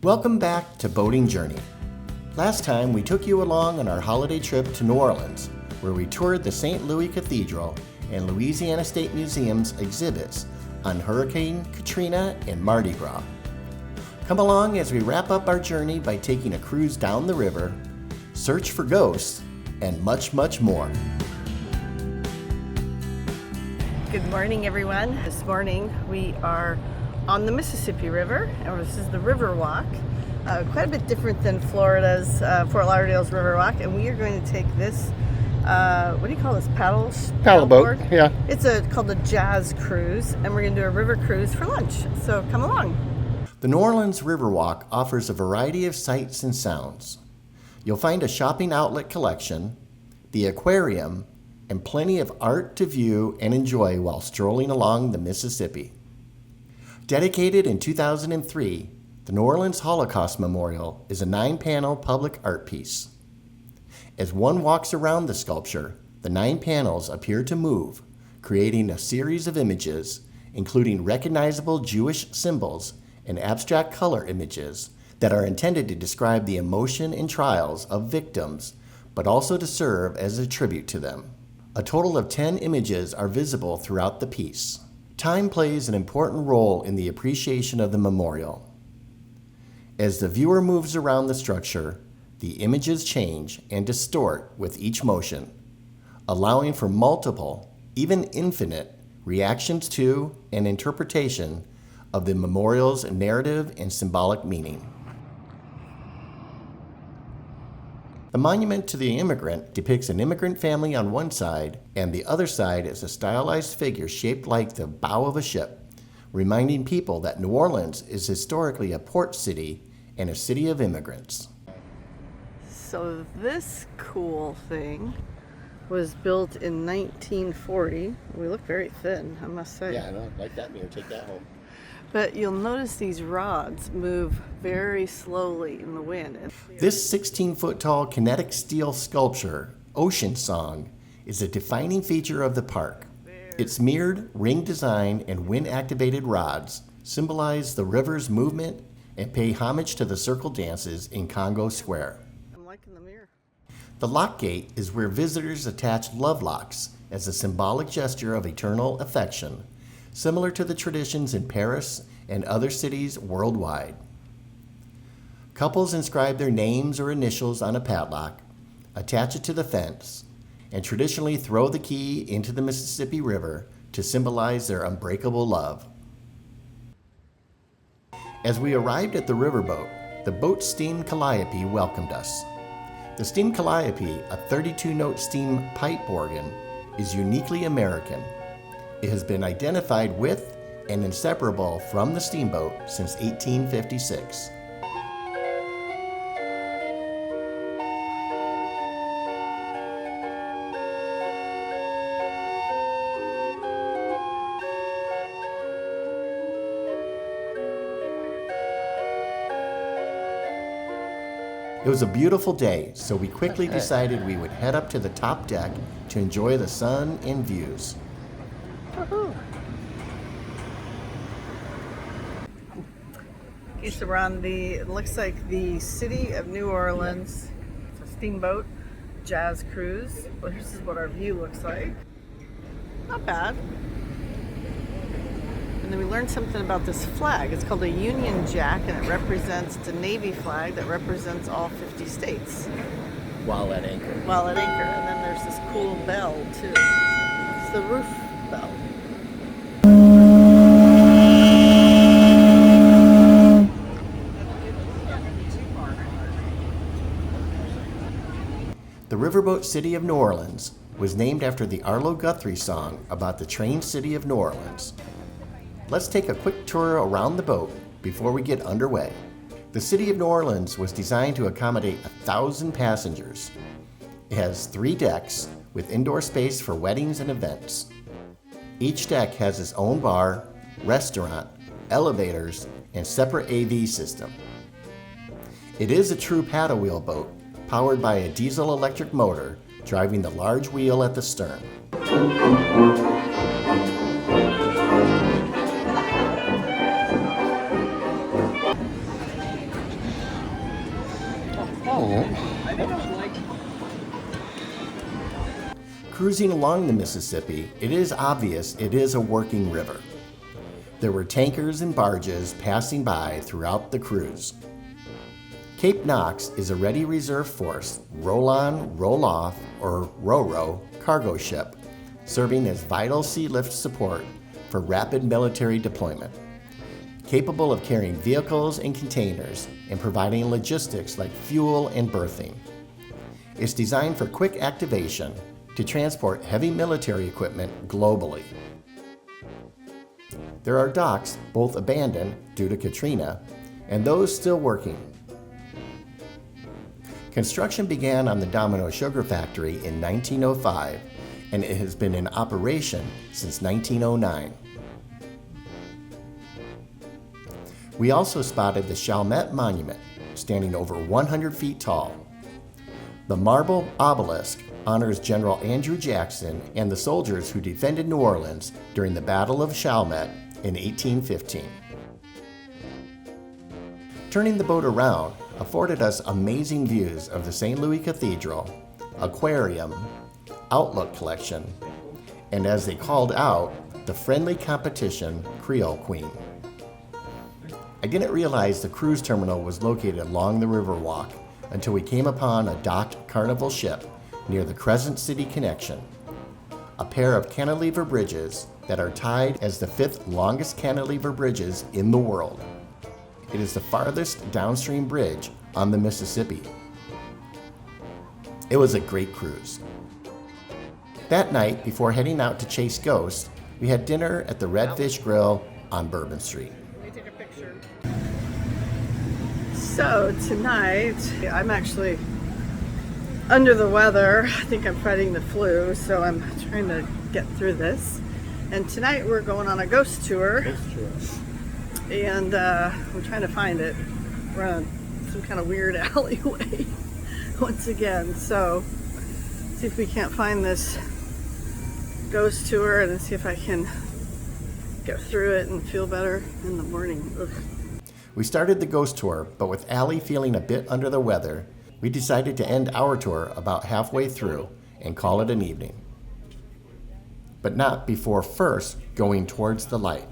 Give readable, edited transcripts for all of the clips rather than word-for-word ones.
Welcome back to Boating Journey. Last time we took you along on our holiday trip to New Orleans, where we toured the St. Louis Cathedral and Louisiana State Museum's exhibits on Hurricane Katrina and Mardi Gras. Come along as we wrap up our journey by taking a cruise down the river, search for ghosts, and much, much more. Good morning, everyone. This morning we are on the Mississippi River, and this is the River Walk. Quite a bit different than Florida's Fort Lauderdale's River Walk, and we are going to take this, what do you call this, paddle boat, yeah. It's called a jazz cruise, and we're going to do a river cruise for lunch, so come along. The New Orleans Riverwalk offers a variety of sights and sounds. You'll find a shopping outlet collection, the aquarium, and plenty of art to view and enjoy while strolling along the Mississippi. Dedicated in 2003, the New Orleans Holocaust Memorial is a 9-panel public art piece. As one walks around the sculpture, the 9 panels appear to move, creating a series of images, including recognizable Jewish symbols and abstract color images that are intended to describe the emotion and trials of victims, but also to serve as a tribute to them. A total of 10 images are visible throughout the piece. Time plays an important role in the appreciation of the memorial. As the viewer moves around the structure, the images change and distort with each motion, allowing for multiple, even infinite, reactions to and interpretation of the memorial's narrative and symbolic meaning. The monument to the immigrant depicts an immigrant family on one side, and the other side is a stylized figure shaped like the bow of a ship, reminding people that New Orleans is historically a port city and a city of immigrants. So this cool thing was built in 1940. We look very thin, I must say. Yeah, I know. Like that mirror. Take that home. But you'll notice these rods move very slowly in the wind. This 16-foot tall kinetic steel sculpture, Ocean Song, is a defining feature of the park. Its mirrored ring design and wind-activated rods symbolize the river's movement and pay homage to the circle dances in Congo Square. I'm liking the mirror. The lock gate is where visitors attach love locks as a symbolic gesture of eternal affection, similar to the traditions in Paris and other cities worldwide. Couples inscribe their names or initials on a padlock, attach it to the fence, and traditionally throw the key into the Mississippi River to symbolize their unbreakable love. As we arrived at the riverboat, the boat's steam calliope welcomed us. The steam calliope, a 32-note steam pipe organ, is uniquely American. It has been identified with and inseparable from the steamboat since 1856. It was a beautiful day, so we quickly decided we would head up to the top deck to enjoy the sun and views. Okay, so we're on it looks like the City of New Orleans. It's a steamboat jazz cruise. Well, this is what our view looks like. Not bad. And then we learned something about this flag. It's called a Union Jack, and it represents the Navy flag that represents all 50 states. While at anchor. While at anchor. And then there's this cool bell, too. It's the roof bell. The riverboat City of New Orleans was named after the Arlo Guthrie song about the train city of New Orleans. Let's take a quick tour around the boat before we get underway. The City of New Orleans was designed to accommodate 1,000 passengers. It has 3 decks with indoor space for weddings and events. Each deck has its own bar, restaurant, elevators, and separate AV system. It is a true paddle wheel boat, powered by a diesel-electric motor driving the large wheel at the stern. Cruising along the Mississippi, it is obvious it is a working river. There were tankers and barges passing by throughout the cruise. Cape Knox is a ready reserve force, roll-on, roll-off, or ro-ro cargo ship, serving as vital sea lift support for rapid military deployment, capable of carrying vehicles and containers and providing logistics like fuel and berthing. It's designed for quick activation to transport heavy military equipment globally. There are docks, both abandoned due to Katrina, and those still working. Construction began on the Domino Sugar Factory in 1905, and it has been in operation since 1909. We also spotted the Chalmette Monument, standing over 100 feet tall. The marble obelisk honors General Andrew Jackson and the soldiers who defended New Orleans during the Battle of Chalmette in 1815. Turning the boat around afforded us amazing views of the St. Louis Cathedral, aquarium, outlook collection, and as they called out, the friendly competition Creole Queen. I didn't realize the cruise terminal was located along the Riverwalk until we came upon a docked Carnival ship near the Crescent City Connection, a pair of cantilever bridges that are tied as the 5th longest cantilever bridges in the world. It is the farthest downstream bridge on the Mississippi. It was a great cruise. That night, before heading out to chase ghosts, we had dinner at the Redfish Grill on Bourbon Street. So tonight, I'm actually under the weather. I think I'm fighting the flu, so I'm trying to get through this. And tonight we're going on a ghost tour. And we're trying to find it. We're on some kind of weird alleyway once again. So see if we can't find this ghost tour and see if I can get through it and feel better in the morning. Ugh. We started the ghost tour, but with Allie feeling a bit under the weather, we decided to end our tour about halfway through and call it an evening. But not before first going towards the light.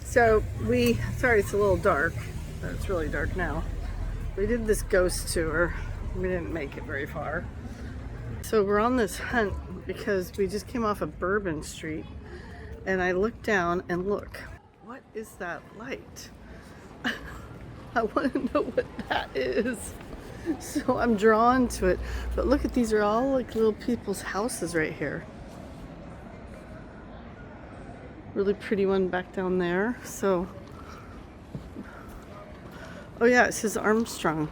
So sorry it's a little dark, but it's really dark now. We did this ghost tour. We didn't make it very far. So we're on this hunt because we just came off of Bourbon Street and I looked down and look, what is that light? I want to know what that is. So I'm drawn to it. But look at these are all like little people's houses right here. Really pretty one back down there. So, oh yeah, it says Armstrong.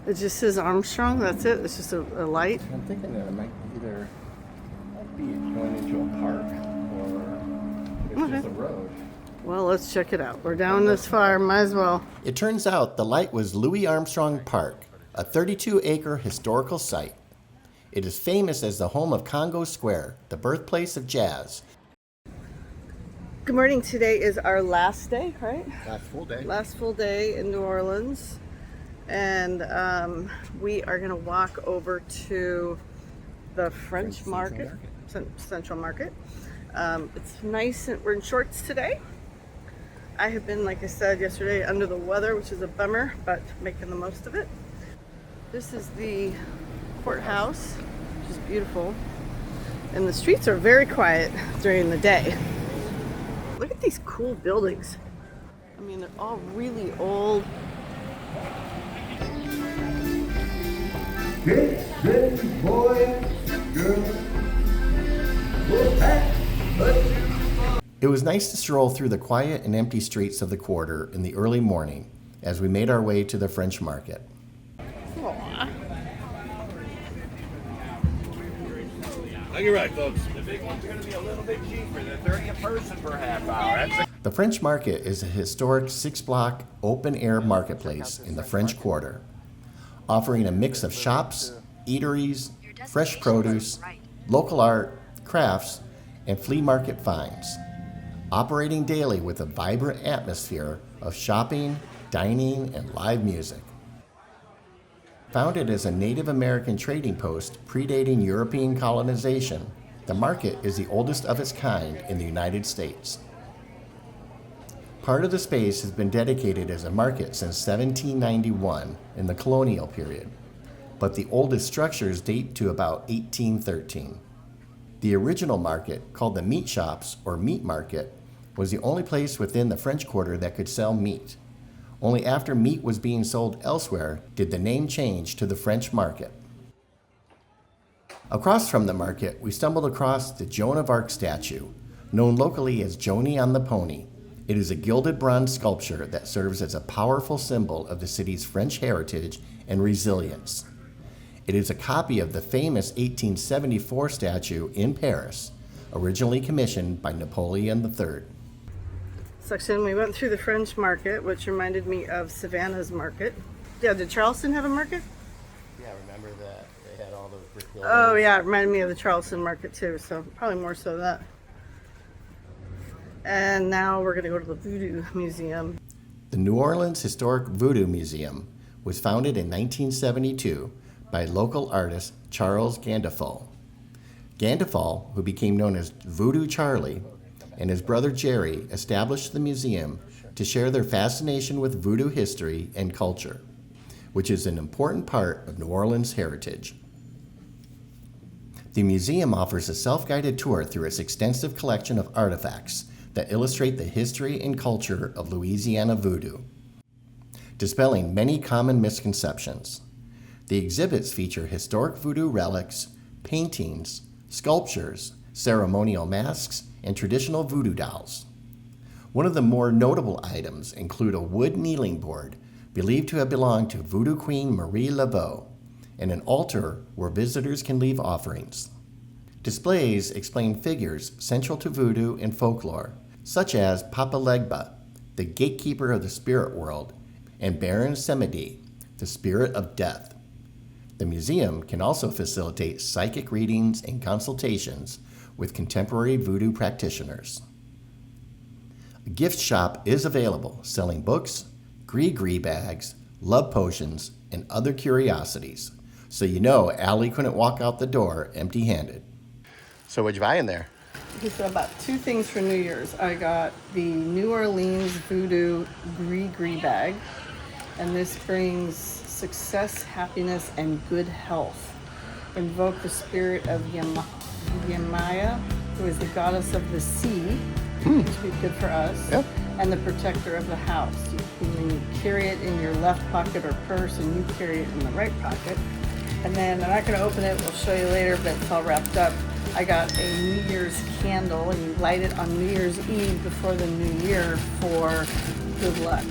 It just says Armstrong, that's it? It's just a light? I'm thinking that it might either be going into a park or it's just a road. Well, let's check it out. We're down this far, might as well. It turns out the light was Louis Armstrong Park, a 32-acre historical site. It is famous as the home of Congo Square, the birthplace of jazz. Good morning. Today is our last day, right? Last full day. Last full day in New Orleans. And we are going to walk over to the French Market, Central Market. It's nice and we're in shorts today. I have been, like I said yesterday, under the weather, which is a bummer, but making the most of it. This is the courthouse, which is beautiful. And the streets are very quiet during the day. Look at these cool buildings. I mean, they're all really old. Good boy, girl, It was nice to stroll through the quiet and empty streets of the quarter in the early morning as we made our way to the French Market. Aww. You're right, folks. The big one's going to be a little bit cheaper than 30 a person per half hour. The French Market is a historic 6-block open-air marketplace in the French Quarter, offering a mix of shops, eateries, fresh produce, local art, crafts, and flea market finds. operating daily with a vibrant atmosphere of shopping, dining, and live music. Founded as a Native American trading post predating European colonization, the market is the oldest of its kind in the United States. Part of the space has been dedicated as a market since 1791 in the colonial period, but the oldest structures date to about 1813. The original market, called the meat shops or meat market, was the only place within the French Quarter that could sell meat. Only after meat was being sold elsewhere did the name change to the French Market. Across from the market, we stumbled across the Joan of Arc statue, known locally as Joni on the Pony. It is a gilded bronze sculpture that serves as a powerful symbol of the city's French heritage and resilience. It is a copy of the famous 1874 statue in Paris, originally commissioned by Napoleon III. Section, we went through the French market, which reminded me of Savannah's market. Yeah, did Charleston have a market? Yeah, remember that they had all those brick buildings? Oh yeah, it reminded me of the Charleston market too, so probably more so that. And now we're going to go to the Voodoo Museum. The New Orleans Historic Voodoo Museum was founded in 1972 by local artist Charles Gandolfo. Gandolfo, who became known as Voodoo Charlie, and his brother Jerry established the museum to share their fascination with voodoo history and culture, which is an important part of New Orleans' heritage. The museum offers a self-guided tour through its extensive collection of artifacts that illustrate the history and culture of Louisiana voodoo, dispelling many common misconceptions. The exhibits feature historic voodoo relics, paintings, sculptures, ceremonial masks, and traditional voodoo dolls. One of the more notable items include a wood kneeling board believed to have belonged to Voodoo Queen Marie Laveau, and an altar where visitors can leave offerings. Displays explain figures central to voodoo and folklore, such as Papa Legba, the gatekeeper of the spirit world, and Baron Samedi, the spirit of death. The museum can also facilitate psychic readings and consultations with contemporary voodoo practitioners. A gift shop is available, selling books, gris-gris bags, love potions, and other curiosities. So you know Allie couldn't walk out the door empty-handed. So what'd you buy in there? Okay, so I bought two things for New Year's. I got the New Orleans Voodoo gris-gris bag, and this brings success, happiness, and good health. Invoke the spirit of Yemaya, who is the goddess of the sea, which would be good for us, Yep. and the protector of the house. When you carry it in your left pocket or purse, and you carry it in the right pocket. And then I'm not going to open it, we'll show you later, but it's all wrapped up. I got a New Year's candle, and you light it on New Year's Eve before the New Year for good luck.